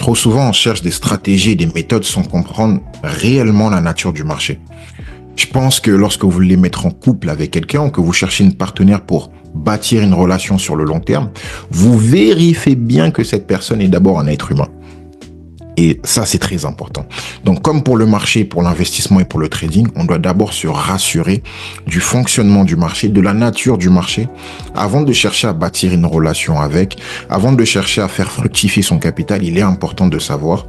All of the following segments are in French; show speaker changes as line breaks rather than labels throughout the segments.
Trop souvent, on cherche des stratégies et des méthodes sans comprendre réellement la nature du marché. Je pense que lorsque vous voulez mettre en couple avec quelqu'un ou que vous cherchez une partenaire pour bâtir une relation sur le long terme, vous vérifiez bien que cette personne est d'abord un être humain. Et ça, c'est très important. Donc, comme pour le marché, pour l'investissement et pour le trading, on doit d'abord se rassurer du fonctionnement du marché, de la nature du marché, avant de chercher à bâtir une relation avec, avant de chercher à faire fructifier son capital. Il est important de savoir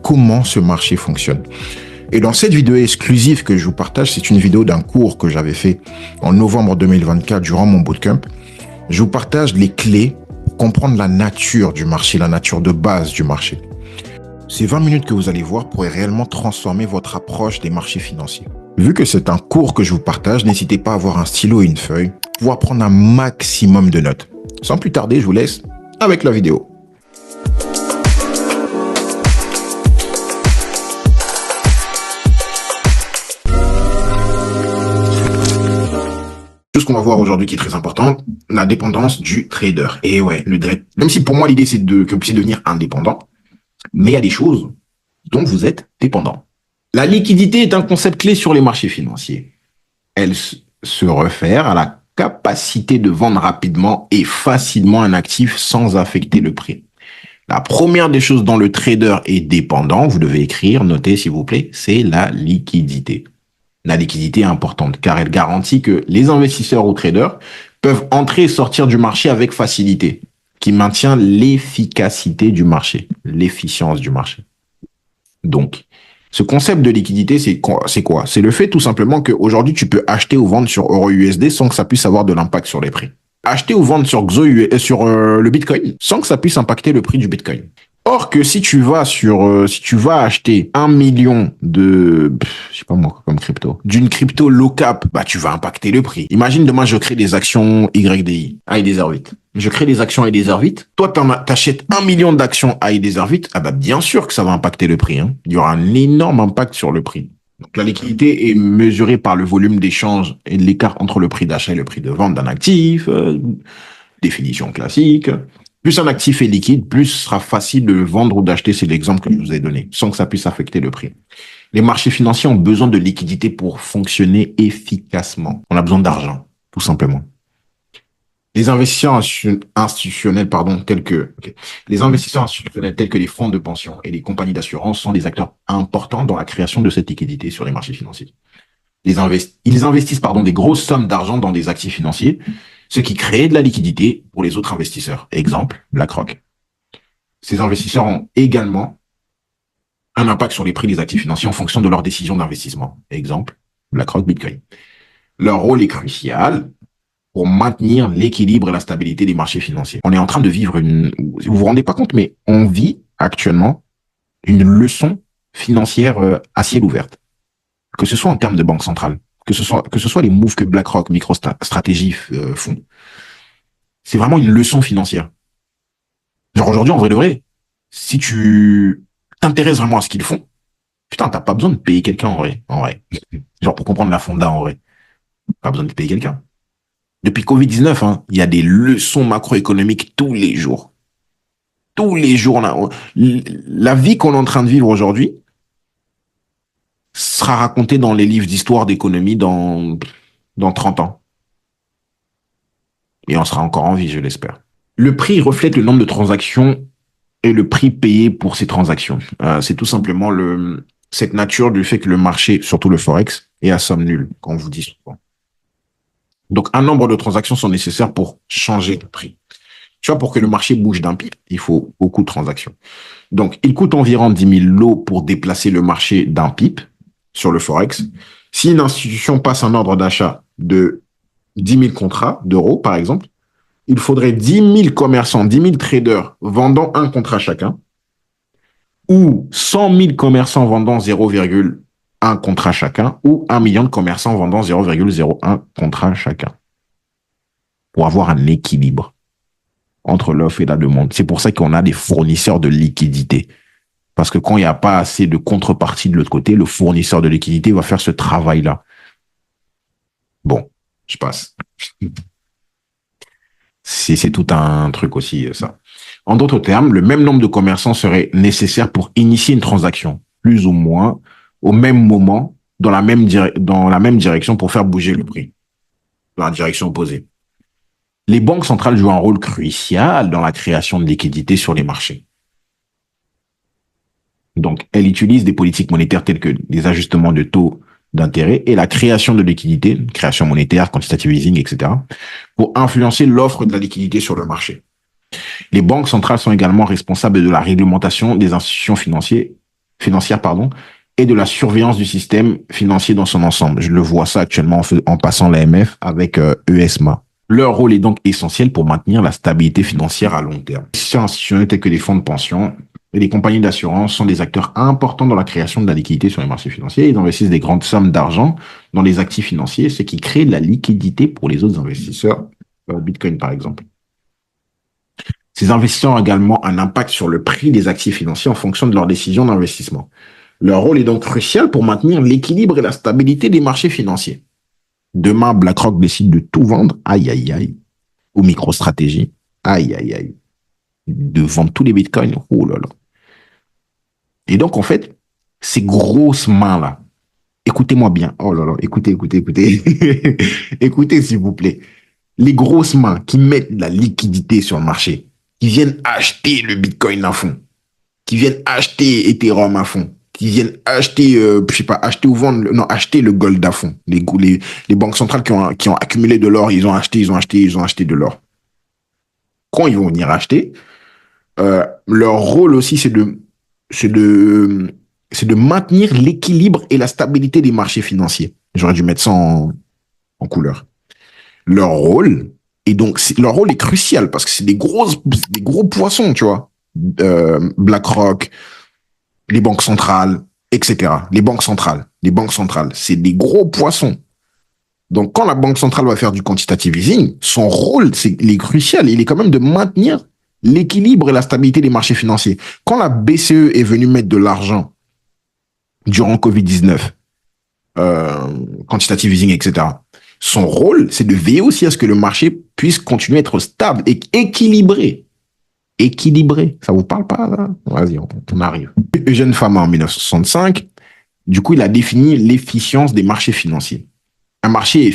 comment ce marché fonctionne. Et dans cette vidéo exclusive que je vous partage, c'est une vidéo d'un cours que j'avais fait en novembre 2024 durant mon bootcamp. Je vous partage les clés pour comprendre la nature du marché, la nature de base du marché. Ces 20 minutes que vous allez voir pourraient réellement transformer votre approche des marchés financiers. Vu que c'est un cours que je vous partage, n'hésitez pas à avoir un stylo et une feuille pour pouvoir prendre un maximum de notes. Sans plus tarder, je vous laisse avec la vidéo. Tout ce qu'on va voir aujourd'hui qui est très important, la dépendance du trader. Et ouais, même si pour moi l'idée c'est que vous puissiez devenir indépendant, mais il y a des choses dont vous êtes dépendant. La liquidité est un concept clé sur les marchés financiers. Elle se réfère à la capacité de vendre rapidement et facilement un actif sans affecter le prix. La première des choses dont le trader est dépendant, vous devez écrire, notez s'il vous plaît, c'est la liquidité. La liquidité est importante car elle garantit que les investisseurs ou traders peuvent entrer et sortir du marché avec facilité, qui maintient l'efficacité du marché, l'efficience du marché. Donc, ce concept de liquidité, c'est quoi? C'est le fait tout simplement qu'aujourd'hui, tu peux acheter ou vendre sur EURUSD sans que ça puisse avoir de l'impact sur les prix. Acheter ou vendre sur sur le Bitcoin sans que ça puisse impacter le prix du Bitcoin. Or que si tu vas acheter 1 million je sais pas moi, comme crypto, d'une crypto low cap, bah, tu vas impacter le prix. Imagine demain, je crée des actions YDI, IDZ8. Je crée des actions IDZ8. Toi, t'achètes 1 million d'actions IDZ8. Ah, bah, bien sûr que ça va impacter le prix, hein. Il y aura un énorme impact sur le prix. Donc, la liquidité est mesurée par le volume d'échange et l'écart entre le prix d'achat et le prix de vente d'un actif. Définition classique. Plus un actif est liquide, plus ce sera facile de le vendre ou d'acheter, c'est l'exemple que je vous ai donné, sans que ça puisse affecter le prix. Les marchés financiers ont besoin de liquidité pour fonctionner efficacement. On a besoin d'argent, tout simplement. Les investisseurs institutionnels, les investisseurs institutionnels tels que les fonds de pension et les compagnies d'assurance sont des acteurs importants dans la création de cette liquidité sur les marchés financiers. Ils investissent des grosses sommes d'argent dans des actifs financiers, ce qui crée de la liquidité pour les autres investisseurs. Exemple, BlackRock. Ces investisseurs ont également un impact sur les prix des actifs financiers en fonction de leurs décisions d'investissement. Exemple, BlackRock, Bitcoin. Leur rôle est crucial pour maintenir l'équilibre et la stabilité des marchés financiers. On est en train de vivre vous vous rendez pas compte, mais on vit actuellement une leçon financière à ciel ouvert. Que ce soit en termes de banque centrale, que ce soit les moves que BlackRock, MicroStrategy font. C'est vraiment une leçon financière. Genre aujourd'hui, en vrai de vrai, si tu t'intéresses vraiment à ce qu'ils font, putain, t'as pas besoin de payer quelqu'un en vrai. Genre pour comprendre la fonda en vrai. Pas besoin de payer quelqu'un. Depuis Covid-19, hein, il y a des leçons macroéconomiques tous les jours. Tous les jours, la vie qu'on est en train de vivre aujourd'hui sera racontée dans les livres d'histoire d'économie dans 30 ans. Et on sera encore en vie, je l'espère. Le prix reflète le nombre de transactions et le prix payé pour ces transactions. C'est tout simplement cette nature du fait que le marché, surtout le Forex, est à somme nulle, quand on vous dit souvent. Donc, un nombre de transactions sont nécessaires pour changer de prix. Tu vois, pour que le marché bouge d'un pip, il faut beaucoup de transactions. Donc, il coûte environ 10 000 lots pour déplacer le marché d'un pip sur le Forex. Si une institution passe un ordre d'achat de 10 000 contrats d'euros, par exemple, il faudrait 10 000 commerçants, 10 000 traders vendant un contrat chacun, ou 100 000 commerçants vendant 0,1 contrat chacun, ou 1 million de commerçants vendant 0,01 contrat chacun, pour avoir un équilibre entre l'offre et la demande. C'est pour ça qu'on a des fournisseurs de liquidité. Parce que quand il n'y a pas assez de contrepartie de l'autre côté, le fournisseur de liquidité va faire ce travail-là. Bon, je passe. C'est tout un truc aussi, ça. En d'autres termes, le même nombre de commerçants serait nécessaire pour initier une transaction, plus ou moins au même moment, dans la même direction pour faire bouger le prix, dans la direction opposée. Les banques centrales jouent un rôle crucial dans la création de liquidités sur les marchés. Donc, elles utilisent des politiques monétaires telles que des ajustements de taux d'intérêt et la création de liquidités, création monétaire, quantitative easing, etc., pour influencer l'offre de la liquidité sur le marché. Les banques centrales sont également responsables de la réglementation des institutions financières et de la surveillance du système financier dans son ensemble. Je le vois ça actuellement en passant l'AMF avec ESMA. Leur rôle est donc essentiel pour maintenir la stabilité financière à long terme. Les institutions institutionnelles telles que les fonds de pension et les compagnies d'assurance sont des acteurs importants dans la création de la liquidité sur les marchés financiers. Ils investissent des grandes sommes d'argent dans les actifs financiers, ce qui crée de la liquidité pour les autres investisseurs, Bitcoin par exemple. Ces investisseurs ont également un impact sur le prix des actifs financiers en fonction de leurs décisions d'investissement. Leur rôle est donc crucial pour maintenir l'équilibre et la stabilité des marchés financiers. Demain, BlackRock décide de tout vendre, aïe aïe aïe, ou MicroStrategy, aïe aïe aïe, de vendre tous les bitcoins, oh là là. Et donc, en fait, ces grosses mains-là, écoutez-moi bien, oh là là, écoutez, écoutez s'il vous plaît, les grosses mains qui mettent de la liquidité sur le marché, qui viennent acheter le bitcoin à fond, qui viennent acheter Ethereum à fond, qui viennent acheter, je sais pas, acheter ou vendre, non, acheter le gold à fond. Les banques centrales qui ont accumulé de l'or, ils ont acheté de l'or. Quand ils vont venir acheter, leur rôle aussi, c'est de maintenir l'équilibre et la stabilité des marchés financiers. J'aurais dû mettre ça en couleur. Leur rôle, leur rôle est crucial parce que c'est des gros poissons, tu vois. BlackRock, les banques centrales, etc. Les banques centrales, c'est des gros poissons. Donc, quand la banque centrale va faire du quantitative easing, son rôle, il est crucial. Il est quand même de maintenir l'équilibre et la stabilité des marchés financiers. Quand la BCE est venue mettre de l'argent durant Covid-19, quantitative easing, etc., son rôle, c'est de veiller aussi à ce que le marché puisse continuer à être stable et équilibré. Équilibré. Ça vous parle pas, là? Vas-y, on arrive. Eugène Fama, en 1965, du coup, il a défini l'efficience des marchés financiers. Un marché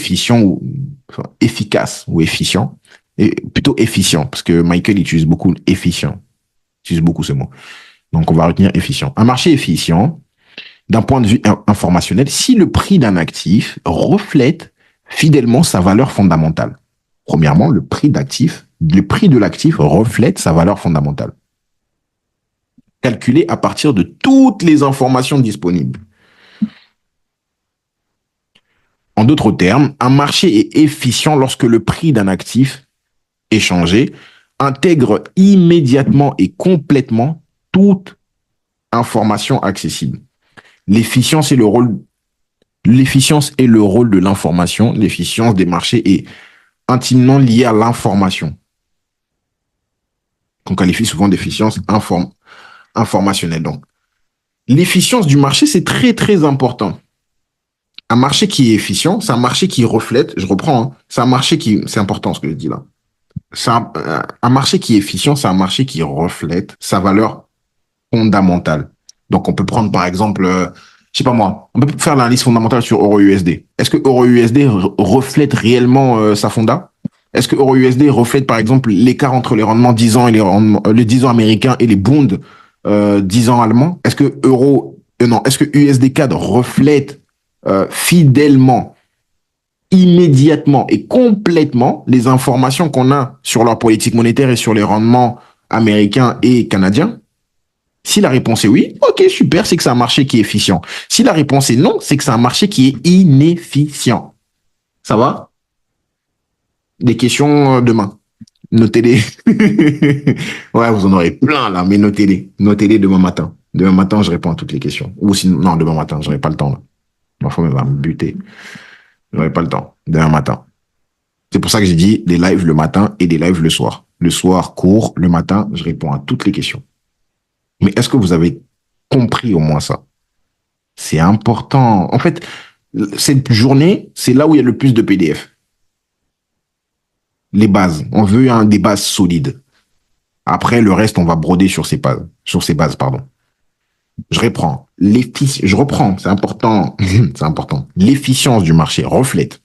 efficace ou efficient, et plutôt efficient, parce que Michael utilise beaucoup efficient. Il utilise beaucoup ce mot. Donc, on va retenir efficient. Un marché efficient, d'un point de vue informationnel, si le prix d'un actif reflète fidèlement sa valeur fondamentale. Premièrement, le prix de l'actif reflète sa valeur fondamentale. Calculé à partir de toutes les informations disponibles. En d'autres termes, un marché est efficient lorsque le prix d'un actif échangé intègre immédiatement et complètement toute information accessible. L'efficience est le rôle de l'information. L'efficience des marchés est intimement liée à l'information. On qualifie souvent d'efficience informationnelle. Donc, l'efficience du marché, c'est très, très important. Un marché qui est efficient, c'est un marché qui reflète, je reprends, hein, c'est important ce que je dis là. Un marché qui est efficient, c'est un marché qui reflète sa valeur fondamentale. Donc, on peut prendre par exemple, je sais pas moi, on peut faire l'analyse fondamentale sur EURUSD. Est-ce que EURUSD reflète réellement sa fonda? Est-ce que EURUSD reflète par exemple l'écart entre les rendements 10 ans et les 10 ans américains et les bonds 10 ans allemands? Est-ce que est-ce que USD CAD reflète fidèlement, immédiatement et complètement les informations qu'on a sur leur politique monétaire et sur les rendements américains et canadiens? Si la réponse est oui, ok, super, c'est que c'est un marché qui est efficient. Si la réponse est non, c'est que c'est un marché qui est inefficient. Ça va? Des questions demain. Notez-les. Ouais, vous en aurez plein là, mais notez-les. Notez-les demain matin. Demain matin, je réponds à toutes les questions. Ou sinon, non, demain matin, je n'aurai pas le temps là. Ma femme va me buter. Je n'aurai pas le temps. Demain matin. C'est pour ça que j'ai dit des lives le matin et des lives le soir. Le soir, court. Le matin, je réponds à toutes les questions. Mais est-ce que vous avez compris au moins ça? C'est important. En fait, cette journée, c'est là où il y a le plus de PDF. Les bases. On veut des bases solides. Après, le reste, on va broder sur ces bases, pardon. Je reprends, c'est important, c'est important. L'efficience du marché reflète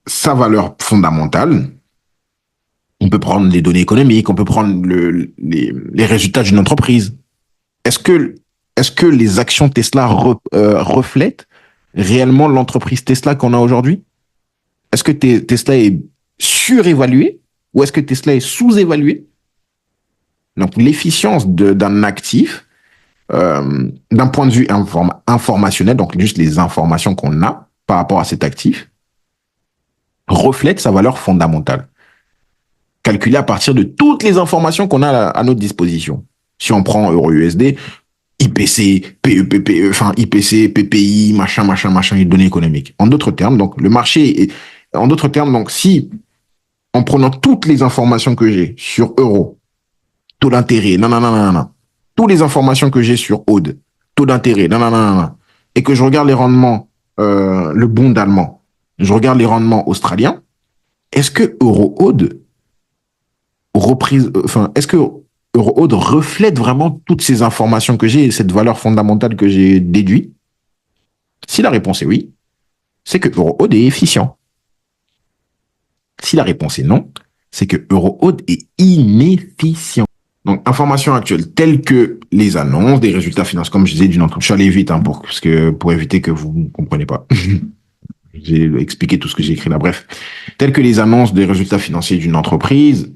sa valeur fondamentale. On peut prendre les données économiques, on peut prendre les résultats d'une entreprise. Est-ce que, est-ce que les actions Tesla reflètent réellement l'entreprise Tesla qu'on a aujourd'hui? Est-ce que Tesla est surévalué ou est-ce que Tesla est sous-évalué? Donc, l'efficience d'un actif, d'un point de vue informationnel, donc juste les informations qu'on a par rapport à cet actif, reflète sa valeur fondamentale, calculée à partir de toutes les informations qu'on a à notre disposition. Si on prend EURUSD, IPC, PEPPE, enfin IPC, PPI, machin, les données économiques. En d'autres termes, donc le marché est, en d'autres termes, donc si en prenant toutes les informations que j'ai sur euro, taux d'intérêt, non, toutes les informations que j'ai sur Aude, taux d'intérêt, non, et que je regarde les rendements, le bond allemand, je regarde les rendements australiens, est-ce que Euro-Aude est-ce que Euro-Aude reflète vraiment toutes ces informations que j'ai et cette valeur fondamentale que j'ai déduite? Si la réponse est oui, c'est que Euro-Aude est efficient. Si la réponse est non, c'est que Euro-Aude est inefficient. Donc, informations actuelles telles que les annonces, des résultats financiers, comme je disais, d'une entreprise. Je suis allé vite pour éviter que vous ne compreniez pas. J'ai expliqué tout ce que j'ai écrit là. Bref, telles que les annonces des résultats financiers d'une entreprise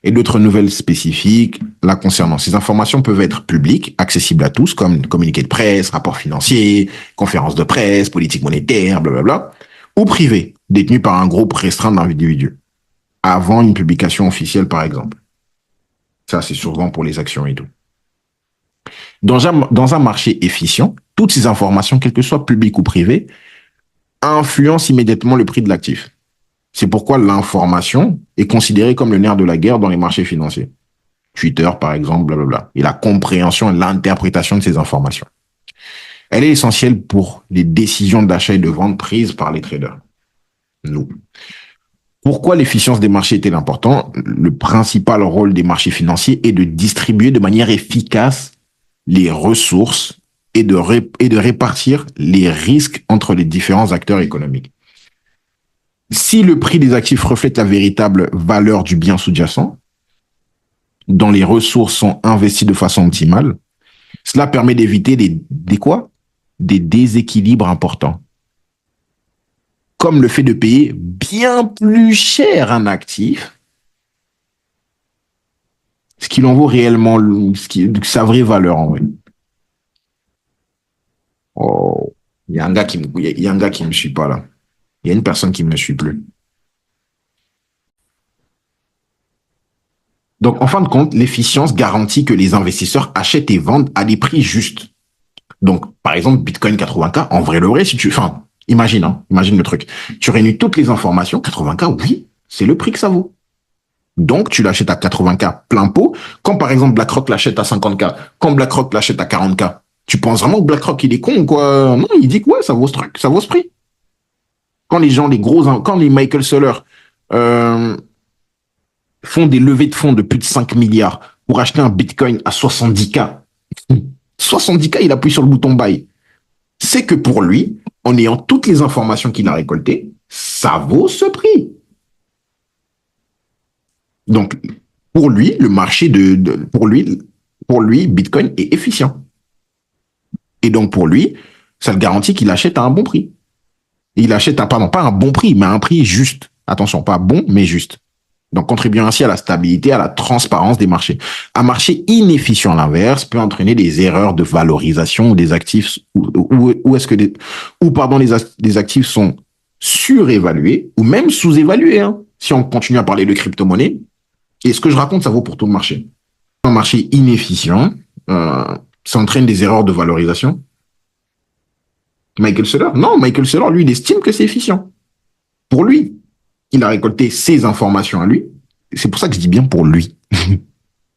et d'autres nouvelles spécifiques la concernant. Ces informations peuvent être publiques, accessibles à tous, comme communiqués de presse, rapports financiers, conférences de presse, politique monétaire, blablabla, ou privées, détenues par un groupe restreint d'individus, avant une publication officielle, par exemple. Ça, c'est souvent pour les actions et tout. Dans un marché efficient, toutes ces informations, quelles que soient publiques ou privées, influencent immédiatement le prix de l'actif. C'est pourquoi l'information est considérée comme le nerf de la guerre dans les marchés financiers. Twitter, par exemple, blablabla. Et la compréhension et l'interprétation de ces informations. Elle est essentielle pour les décisions d'achat et de vente prises par les traders. Nous. Pourquoi l'efficience des marchés est-elle importante? Le principal rôle des marchés financiers est de distribuer de manière efficace les ressources et de répartir les risques entre les différents acteurs économiques. Si le prix des actifs reflète la véritable valeur du bien sous-jacent, dont les ressources sont investies de façon optimale, cela permet d'éviter des déséquilibres importants. Comme le fait de payer bien plus cher un actif, ce qu'il en vaut réellement, sa vraie valeur en vrai. Oh, il y a un gars il y a un gars qui me suit pas là. Il y a une personne qui me suit plus. Donc, en fin de compte, l'efficience garantit que les investisseurs achètent et vendent à des prix justes. Donc, par exemple, Bitcoin 80K, en vrai, le vrai, si tu, enfin, imagine, hein, imagine le truc. Tu réunis toutes les informations, 80K, oui, c'est le prix que ça vaut. Donc, tu l'achètes à 80K plein pot. Quand, par exemple, BlackRock l'achète à 50K, quand BlackRock l'achète à 40K, tu penses vraiment que BlackRock, il est con ou quoi? Non, il dit que ouais, ça vaut ce truc, ça vaut ce prix. Quand les gens, quand les Michael Saylor, euh, font des levées de fonds de plus de 5 milliards pour acheter un Bitcoin à 70K, 70K, il appuie sur le bouton buy. C'est que pour lui, en ayant toutes les informations qu'il a récoltées, ça vaut ce prix. Donc, pour lui, le marché pour lui, Bitcoin est efficient. Et donc, pour lui, ça le garantit qu'il achète à un bon prix. Et il achète pardon, pas un bon prix, mais à un prix juste. Attention, pas bon, mais juste. Donc, contribuant ainsi à la stabilité, à la transparence des marchés. Un marché inefficient, à l'inverse, peut entraîner des erreurs de valorisation des actifs, les actifs sont surévalués ou même sous-évalués, hein, si on continue à parler de crypto-monnaie. Et ce que je raconte, ça vaut pour tout le marché. Un marché inefficient, ça entraîne des erreurs de valorisation. Michael Saylor, non, Michael Saylor, lui, il estime que c'est efficient. Pour lui, il a récolté ses informations à lui. C'est pour ça que je dis bien pour lui.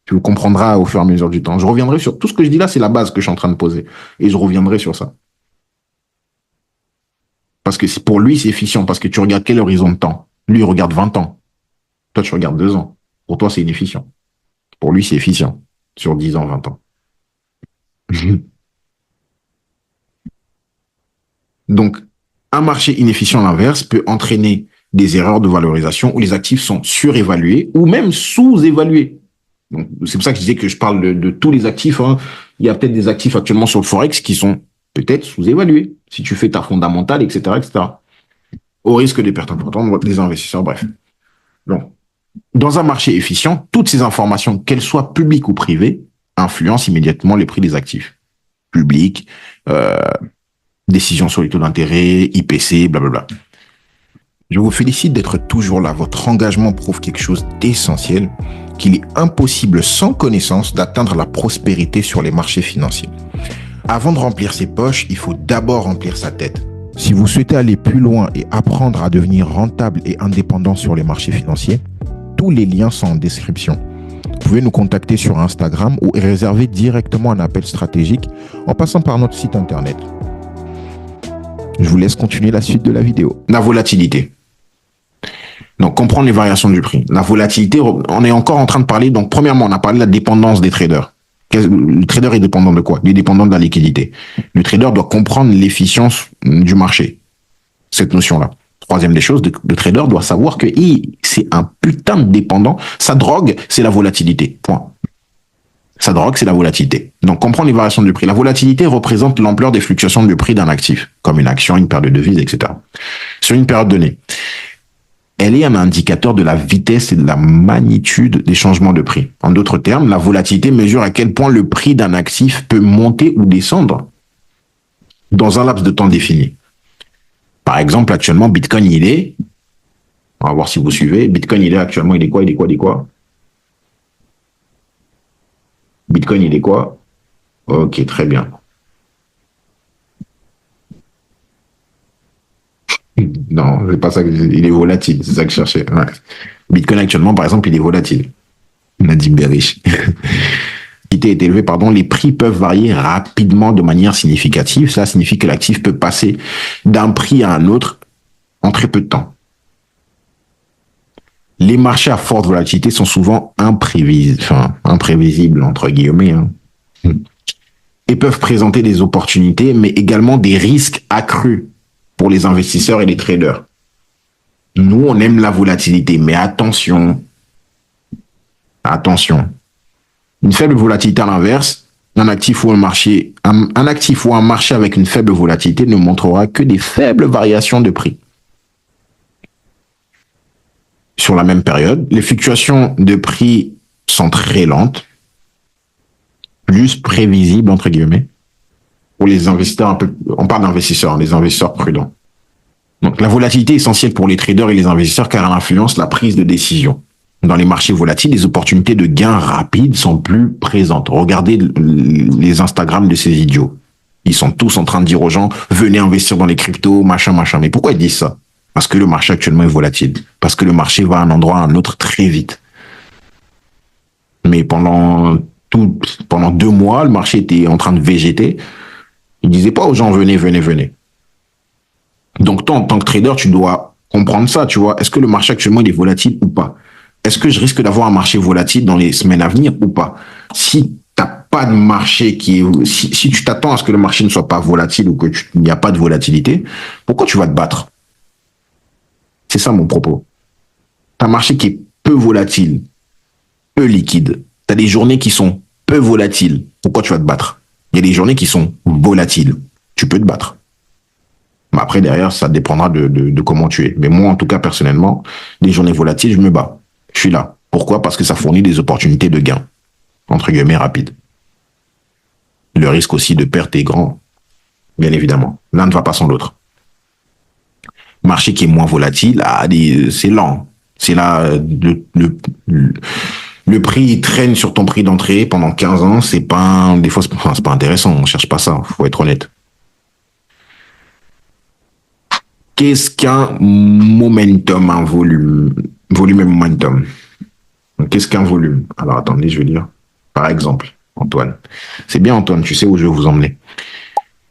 Tu le comprendras au fur et à mesure du temps. Je reviendrai sur tout ce que je dis là, c'est la base que je suis en train de poser. Et je reviendrai sur ça. Parce que pour lui, c'est efficient. Parce que tu regardes quel horizon de temps? Lui, il regarde 20 ans. Toi, tu regardes 2 ans. Pour toi, c'est inefficient. Pour lui, c'est efficient. Sur 10 ans, 20 ans. Donc, un marché inefficient à l'inverse peut entraîner des erreurs de valorisation où les actifs sont surévalués ou même sous-évalués. Donc, c'est pour ça que je disais que je parle de tous les actifs, hein. Il y a peut-être des actifs actuellement sur le Forex qui sont peut-être sous-évalués si tu fais ta fondamentale, etc., etc. Au risque des pertes importantes des investisseurs, bref. Donc, dans un marché efficient, toutes ces informations, qu'elles soient publiques ou privées, influencent immédiatement les prix des actifs. Public, décision sur les taux d'intérêt, IPC, blablabla. Je vous félicite d'être toujours là. Votre engagement prouve quelque chose d'essentiel, qu'il est impossible sans connaissance d'atteindre la prospérité sur les marchés financiers. Avant de remplir ses poches, il faut d'abord remplir sa tête. Si vous souhaitez aller plus loin et apprendre à devenir rentable et indépendant sur les marchés financiers, tous les liens sont en description. Vous pouvez nous contacter sur Instagram ou réserver directement un appel stratégique en passant par notre site internet. Je vous laisse continuer la suite de la vidéo. La volatilité. Donc, comprendre les variations du prix. La volatilité, on est encore en train de parler. Donc, premièrement, on a parlé de la dépendance des traders. Le trader est dépendant de quoi? Il est dépendant de la liquidité. Le trader doit comprendre l'efficience du marché. Cette notion-là. Troisième des choses, le trader doit savoir que c'est un putain de dépendant. Sa drogue, c'est la volatilité. Point. Sa drogue, c'est la volatilité. Donc, comprendre les variations du prix. La volatilité représente l'ampleur des fluctuations du prix d'un actif, comme une action, une paire de devises, etc. Sur une période donnée. Elle est un indicateur de la vitesse et de la magnitude des changements de prix. En d'autres termes, la volatilité mesure à quel point le prix d'un actif peut monter ou descendre dans un laps de temps défini. Par exemple, actuellement, Bitcoin, on va voir si vous suivez, Bitcoin, il est quoi? Bitcoin, il est quoi? Ok, très bien. Non, c'est pas ça il est volatile, c'est ça que je cherchais. Ouais. Bitcoin actuellement, par exemple, il est volatile. On a dit bearish. Est élevé, les prix peuvent varier rapidement de manière significative. Cela signifie que l'actif peut passer d'un prix à un autre en très peu de temps. Les marchés à forte volatilité sont souvent imprévisibles, entre guillemets, hein, et peuvent présenter des opportunités, mais également des risques accrus pour les investisseurs et les traders. Nous, on aime la volatilité, mais attention. Une faible volatilité à l'inverse, un actif ou un marché avec une faible volatilité ne montrera que des faibles variations de prix. Sur la même période, les fluctuations de prix sont très lentes, plus prévisibles, entre guillemets, pour les investisseurs on parle d'investisseurs, les investisseurs prudents. Donc, la volatilité est essentielle pour les traders et les investisseurs car elle influence la prise de décision. Dans les marchés volatiles, les opportunités de gains rapides sont plus présentes. Regardez les Instagram de ces idiots. Ils sont tous en train de dire aux gens, venez investir dans les cryptos, machin. Mais pourquoi ils disent ça? Parce que le marché actuellement est volatile. Parce que le marché va d'un endroit à un autre très vite. Mais pendant 2 mois, le marché était en train de végéter. Ils disaient pas aux gens, venez. Donc, toi, en tant que trader, tu dois comprendre ça, tu vois. Est-ce que le marché actuellement, il est volatile ou pas? Est-ce que je risque d'avoir un marché volatile dans les semaines à venir ou pas? Si t'as pas de marché si tu t'attends à ce que le marché ne soit pas volatile ou qu'il n'y a pas de volatilité, pourquoi tu vas te battre? C'est ça mon propos. T'as un marché qui est peu volatile, peu liquide. T'as des journées qui sont peu volatiles. Pourquoi tu vas te battre? Il y a des journées qui sont volatiles. Tu peux te battre. Mais après, derrière, ça dépendra de comment tu es. Mais moi, en tout cas, personnellement, les journées volatiles, je me bats. Je suis là. Pourquoi? Parce que ça fournit des opportunités de gains, entre guillemets, rapides. Le risque aussi de perte est grand, bien évidemment. L'un ne va pas sans l'autre. Marché qui est moins volatile, c'est lent. C'est là, le prix traîne sur ton prix d'entrée pendant 15 ans. Des fois, c'est pas intéressant. On cherche pas ça. Faut être honnête. Qu'est-ce qu'un momentum, un volume et momentum? Qu'est-ce qu'un volume? Alors, attendez, je vais lire. Par exemple, Antoine. C'est bien, Antoine, tu sais où je vais vous emmener.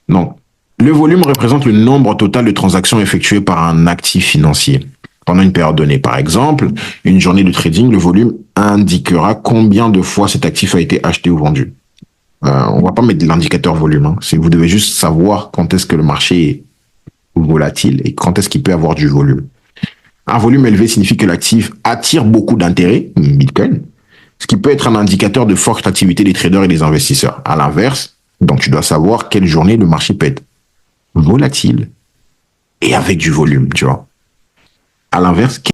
Donc, le volume représente le nombre total de transactions effectuées par un actif financier. pendant une période donnée. Par exemple, une journée de trading, le volume indiquera combien de fois cet actif a été acheté ou vendu. On va pas mettre l'indicateur volume. Hein. Vous devez juste savoir quand est-ce que le marché est volatile et quand est-ce qu'il peut avoir du volume. Un volume élevé signifie que l'actif attire beaucoup d'intérêt, Bitcoin, ce qui peut être un indicateur de forte activité des traders et des investisseurs. À l'inverse, donc tu dois savoir quelle journée le marché peut être volatile et avec du volume, tu vois. À l'inverse,